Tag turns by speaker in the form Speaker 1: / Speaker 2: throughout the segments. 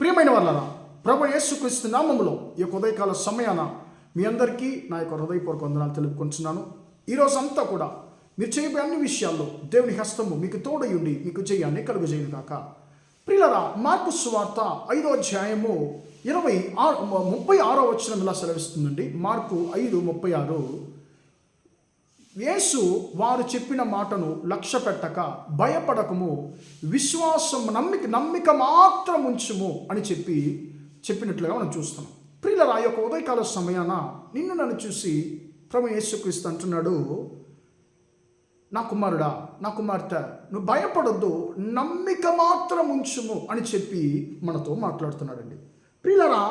Speaker 1: ప్రియమైన వాళ్ళరా, ప్రభు యేసుక్రీస్తు నామములో ఈ యొక్క ఉదయకాల సమయాన మీ అందరికీ నా యొక్క హృదయపూర్వక వందనాలు తెలుపుకుంటున్నాను. ఈరోజు అంతా కూడా మీరు చేయబోయే అన్ని విషయాల్లో దేవుని హస్తము మీకు తోడయుండి మీకు జయాన్ని కలుగజేయును గాక. ప్రియులరా, మార్కు సువార్త 5వ అధ్యాయము 36వ వచనం ఇలా సెలవిస్తుందండి. మార్కు 5:36. యేసు వారు చెప్పిన మాటను లక్ష్య పెట్టక భయపడకము, విశ్వాసం నమ్మిక మాత్రం ఉంచుము అని చెప్పినట్లుగా మనం చూస్తున్నాం. ప్రియులరా, ఈ యొక్క ఉదయకాల సమయాన నన్ను చూసి ప్రభు యేసుక్రీస్తు అంటున్నాడు, నా కుమారుడా, నా కుమార్తె, నువ్వు భయపడొద్దు, నమ్మిక మాత్రం ఉంచుము అని చెప్పి మనతో మాట్లాడుతున్నాడండి. ప్రియులరా,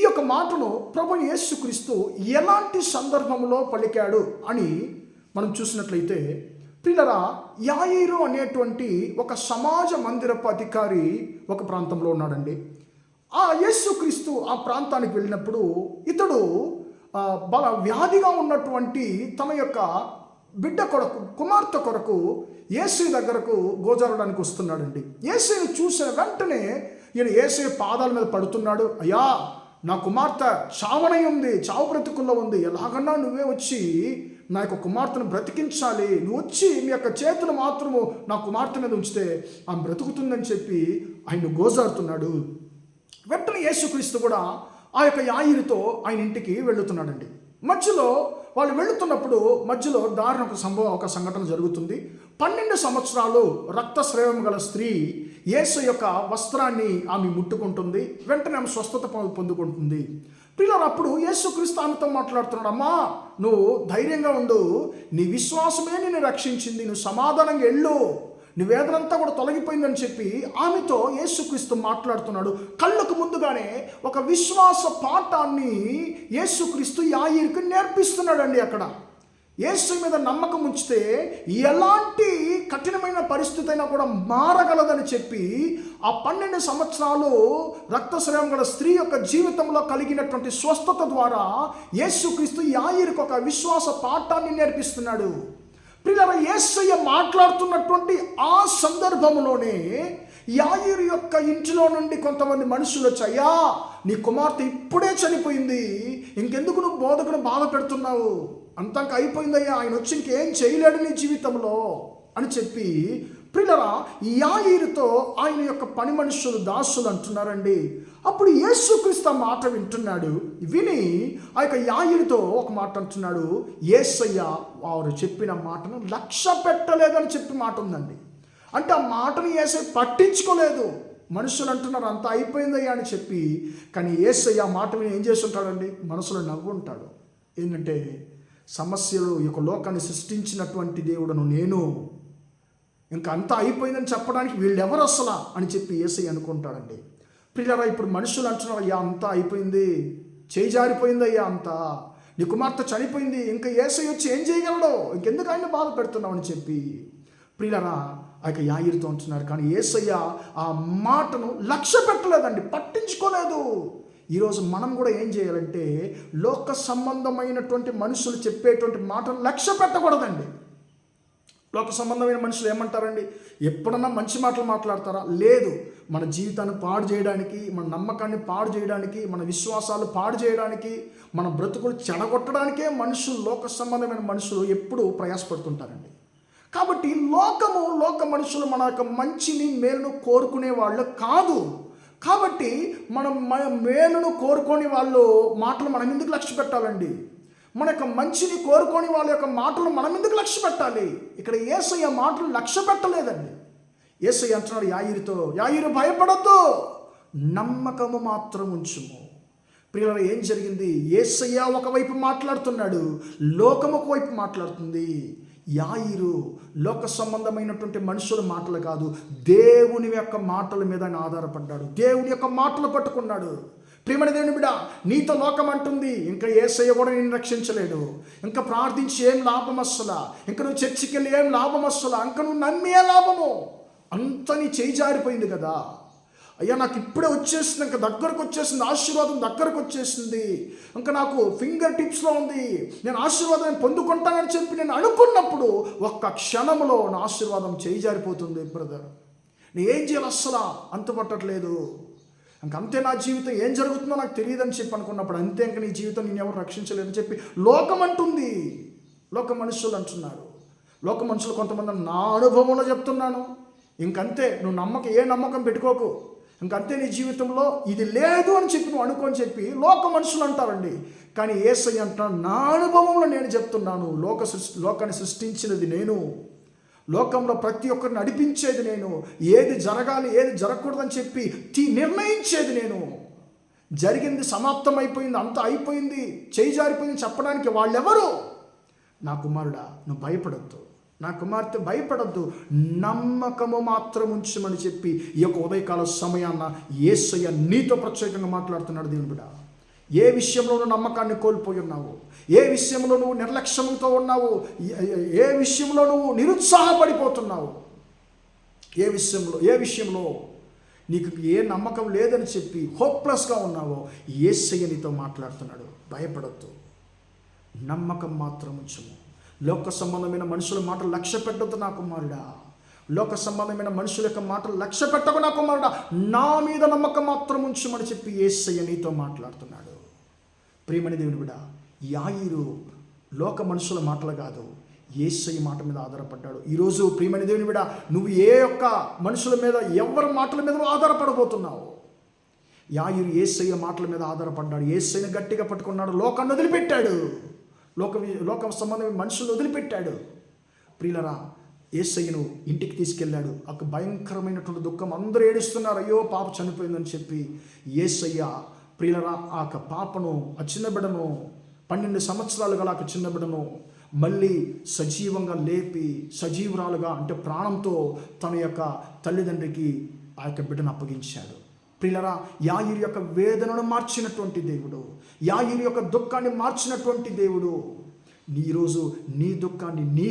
Speaker 1: ఈ యొక్క మాటను ప్రభు యేసుక్రీస్తు ఎలాంటి సందర్భంలో పలికాడు అని మనం చూసినట్లయితే, ప్రియులరా, యాయీరు అనేటువంటి ఒక సమాజ మందిరపు అధికారి ఒక ప్రాంతంలో ఉన్నాడండి. ఆ యేసుక్రీస్తు ఆ ప్రాంతానికి వెళ్ళినప్పుడు ఇతడు వ్యాధిగా ఉన్నటువంటి తన యొక్క బిడ్డ కొరకు, కుమార్తె కొరకు యేసు దగ్గరకు గోజారడానికి వస్తున్నాడండి. యేసుని చూసిన వెంటనే ఈయన యేసు పాదాల మీద పడుతున్నాడు. అయ్యా, నా కుమార్తె చావనై ఉంది, చావు బ్రతుకుల్లో ఉంది, ఎలాగన్నా నువ్వే వచ్చి నా యొక్క కుమార్తెను బ్రతికించాలి, నువ్వు వచ్చి మీ యొక్క చేతులు మాత్రము నా కుమార్తె మీద ఉంచితే ఆమె బ్రతుకుతుందని చెప్పి ఆయన గోజారుతున్నాడు. వెంటనే యేసుక్రీస్తు కూడా ఆ యొక్క యాయీరుతో ఆయన ఇంటికి వెళుతున్నాడండి. మధ్యలో వాళ్ళు వెళుతున్నప్పుడు మధ్యలో దారుణ ఒక సంఘటన జరుగుతుంది. 12 సంవత్సరాలు రక్తస్రావం గల స్త్రీ యేసు యొక్క వస్త్రాన్ని ఆమె ముట్టుకుంటుంది. వెంటనే ఆమె స్వస్థత పొందుకుంటుంది. పిల్లలు అప్పుడు యేసుక్రీస్తు ఆమెతో మాట్లాడుతున్నాడు, అమ్మా, నువ్వు ధైర్యంగా ఉండు, నీ విశ్వాసమే నిన్ను రక్షించింది, నువ్వు సమాధానంగా వెళ్ళు, నీ వేదనంతా కూడా తొలగిపోయిందని చెప్పి ఆమెతో యేసుక్రీస్తు మాట్లాడుతున్నాడు. కళ్ళకు ముందుగానే ఒక విశ్వాస పాఠాన్ని యేసుక్రీస్తు యాయీరుకి నేర్పిస్తున్నాడండి. అక్కడ యేసు మీద నమ్మకం ఉంచితే ఎలాంటి కఠినమైన పరిస్థితి అయినా కూడా మారగలదని చెప్పి ఆ 12 సంవత్సరాలు రక్తస్రావం గల స్త్రీ యొక్క జీవితంలో కలిగినటువంటి స్వస్థత ద్వారా యేసుక్రీస్తు యాయీరుకి ఒక విశ్వాస పాఠాన్ని నేర్పిస్తున్నాడు. ప్రియులారా, యేసయ్య మాట్లాడుతున్నటువంటి ఆ సందర్భంలోనే యాయీరు యొక్క ఇంటిలో నుండి కొంతమంది మనుషులు వచ్చి, అయ్యా, నీ కుమార్తె ఇప్పుడే చనిపోయింది, ఇంకెందుకు నువ్వు బోధకును బాధ పెడుతున్నావు, అంతంక అయిపోయిందయ్యా, ఆయన వచ్చి ఇంకేం చేయలేడు నీ జీవితంలో అని చెప్పి, ప్రియులారా, యాయీరుతో ఆయన యొక్క పని మనుషులు, దాసులు అంటున్నారండి. అప్పుడు యేసుక్రీస్తు ఆ మాట వింటున్నాడు. విని ఆ యొక్క యాయీరుతో ఒక మాట అంటున్నాడు, యేసయ్య వారు చెప్పిన మాటను లక్ష్య పెట్టలేదని చెప్పి మాట ఉందండి. అంటే ఆ మాటను యేసయ్య పట్టించుకోలేదు. మనుషులు అంటున్నారు అంత అయిపోయిందయ్యా అని చెప్పి, కానీ యేసయ్య ఆ మాట విని ఏం చేసి ఉంటాడండి, మనసులో నవ్వు ఉంటాడు. ఏంటంటే, సమస్యలు ఈ యొక్క లోకాన్ని సృష్టించినటువంటి దేవుడను నేను, ఇంకా అంతా అయిపోయిందని చెప్పడానికి వీళ్ళెవరు అసలా అని చెప్పి యేసయ్య అనుకుంటాడండి. ప్రియులారా, ఇప్పుడు మనుషులు అంటున్నారు, అయ్యా అంతా అయిపోయింది, చేయి జారిపోయిందయ్యా, అంతా నీ కుమార్తె చనిపోయింది, ఇంకా యేసయ్య వచ్చి ఏం చేయగలడో, ఇంకెందుకు ఆయన బాధ పెడుతున్నావు అని చెప్పి ప్రియులారా ఆ యొక్క యాయీరుతో అంటున్నారు. కానీ యేసయ్య ఆ మాటను లక్ష్య పెట్టలేదండి, పట్టించుకోలేదు. ఈరోజు మనం కూడా ఏం చేయాలంటే, లోక సంబంధమైనటువంటి మనుషులు చెప్పేటువంటి మాటను లక్ష్య పెట్టకూడదండి. లోక సంబంధమైన మనుషులు ఏమంటారండి, ఎప్పుడన్నా మంచి మాటలు మాట్లాడతారా? లేదు. మన జీవితాన్ని పాడు చేయడానికి, మన నమ్మకాన్ని పాడు చేయడానికి, మన విశ్వాసాలు పాడు చేయడానికి, మన బ్రతుకులు చెడగొట్టడానికే మనుషులు, లోక సంబంధమైన మనుషులు ఎప్పుడూ ప్రయాసపడుతుంటారండి. కాబట్టి లోక మనుషులు మన యొక్క మంచిని, మేలును కోరుకునే వాళ్ళు కాదు. కాబట్టి మనం మన మేలును కోరుకొని వాళ్ళు మాటలు మనం ఎందుకు లక్ష్య పెట్టాలండి? మన యొక్క మంచిని కోరుకొని వాళ్ళ యొక్క మాటలు మనం ఎందుకు లక్ష్య పెట్టాలి? ఇక్కడ యేసయ్య మాటలు లక్ష్య పెట్టలేదండి. యేసయ్య అంటున్నాడు యాయీరుతో, యాయీరు భయపడద్దు, నమ్మకము మాత్రం ఉంచుము. ప్రియులారా, ఏం జరిగింది? యేసయ్య ఒకవైపు మాట్లాడుతున్నాడు, లోకం ఒకవైపు మాట్లాడుతుంది. యాయీరు లోక సంబంధమైనటువంటి మనుషుల మాటలు కాదు, దేవుని యొక్క మాటల మీద ఆయన ఆధారపడ్డాడు, దేవుని యొక్క మాటలు పట్టుకున్నాడు. ప్రియమైన దేవుని బిడ్డ, నీతో లోకం అంటుంది ఇంకా యేసయ్య కూడా నిన్ను రక్షించలేడు, ఇంకా ప్రార్థించి ఏం లాభం అస్సలా, ఇంకా నువ్వు చర్చికి వెళ్ళి ఏం లాభం అస్సలా, ఇంకా నువ్వు నమ్మే లాభము, అంత నీ చేయి జారిపోయింది కదా, అయ్యా నాకు ఇప్పుడే వచ్చేసింది, ఇంకా దగ్గరకు వచ్చేసింది, ఆశీర్వాదం దగ్గరకు వచ్చేసింది, ఇంకా నాకు ఫింగర్ టిప్స్లో ఉంది, నేను ఆశీర్వాదాన్ని పొందుకుంటానని చెప్పి నేను అనుకున్నప్పుడు ఒక్క క్షణంలో నా ఆశీర్వాదం చేయి జారిపోతుంది. బ్రదర్, నేను ఏం చేయాలి, అస్సలా అంతుపట్టట్లేదు. ఇంకంతే, నా జీవితం ఏం జరుగుతుందో నాకు తెలియదని చెప్పి అనుకున్నప్పుడు అంతే, ఇంక నీ జీవితం నేను ఎవరు రక్షించలేదని చెప్పి లోకం అంటుంది. లోక మనుషులు అంటున్నారు. లోక మనుషులు కొంతమంది, నా అనుభవంలో చెప్తున్నాను, ఇంకంతే, నువ్వు ఏ నమ్మకం పెట్టుకోకు, ఇంకంతే, నీ జీవితంలో ఇది లేదు అని చెప్పి నువ్వు అనుకోని చెప్పి లోక మనుషులు అంటారండి. కానీ యేసయ్య అంటున్నాడు, నా అనుభవంలో నేను చెప్తున్నాను, లోకాన్ని సృష్టించినది నేను, లోకంలో ప్రతి ఒక్కరిని నడిపించేది నేను, ఏది జరగాలి ఏది జరగకూడదని చెప్పి నిర్ణయించేది నేను. జరిగింది, సమాప్తం అయిపోయింది, అంతా అయిపోయింది, చేయి జారిపోయింది చెప్పడానికి వాళ్ళెవరు? నా కుమారుడా, నువ్వు భయపడద్దు, నా కుమార్తె భయపడద్దు, నమ్మకము మాత్రం ఉంచమని చెప్పి ఈ యొక్క ఉదయకాల సమయాన్న యేసయ్య నీతో ప్రత్యేకంగా మాట్లాడుతున్నాడు. దేవుని బిడ్డ, ఏ విషయంలో నువ్వు నమ్మకాన్ని కోల్పోయి ఉన్నావు, ఏ విషయంలో నువ్వు నిర్లక్ష్యంతో ఉన్నావు, ఏ విషయంలో నువ్వు నిరుత్సాహపడిపోతున్నావు, ఏ విషయంలో నీకు ఏ నమ్మకం లేదని చెప్పి హోప్లెస్గా ఉన్నావో, యేసయ్య నీతో మాట్లాడుతున్నాడు. భయపడద్దు, నమ్మకం మాత్రం ఉంచము. లోక సంబంధమైన మనుషుల మాటలు లక్ష్య పెట్టద్దు నా కుమారుడా, లోక సంబంధమైన మనుషుల యొక్క మాటలు లక్ష్య పెట్టకు నా కుమారుడా, నా మీద నమ్మకం మాత్రం ఉంచమని చెప్పి యేసయ్య నీతో మాట్లాడుతున్నాడు. ప్రియమని దేవుని బిడ్డ, యాయీరు లోక మనుషుల మాటలు కాదు, యేసయ్య మాట మీద ఆధారపడ్డాడు. ఈరోజు ప్రియమని దేవుని బిడ్డ, నువ్వు ఏ యొక్క మనుషుల మీద, ఎవరి మాటల మీద నువ్వు ఆధారపడబోతున్నావు? యాయీరు యేసయ్య మాటల మీద ఆధారపడ్డాడు, యేసయ్యను గట్టిగా పట్టుకున్నాడు, లోకాన్ని వదిలిపెట్టాడు, లోక సంబంధమైన మనుషులను వదిలిపెట్టాడు. ప్రియులరా, యేసయ్యను ఇంటికి తీసుకెళ్ళాడు. ఒక భయంకరమైనటువంటి దుఃఖం, అందరూ ఏడుస్తున్నారు, అయ్యో పాప చనిపోయిందని చెప్పి. యేసయ్య ప్రియులరా, ఆ పాపను, ఆ చిన్న బిడ్డను, 12 సంవత్సరాలు గల ఆ చిన్న బిడ్డను మళ్ళీ సజీవంగా లేపి, సజీవురాలుగా అంటే ప్రాణంతో తన యొక్క తల్లిదండ్రికి ఆ యొక్క బిడ్డను అప్పగించాడు. ప్రియులరా, యాయీరు యొక్క వేదనను మార్చినటువంటి దేవుడు, యాయీరు యొక్క దుఃఖాన్ని మార్చినటువంటి దేవుడు, ఈరోజు నీ దుఃఖాన్ని, నీ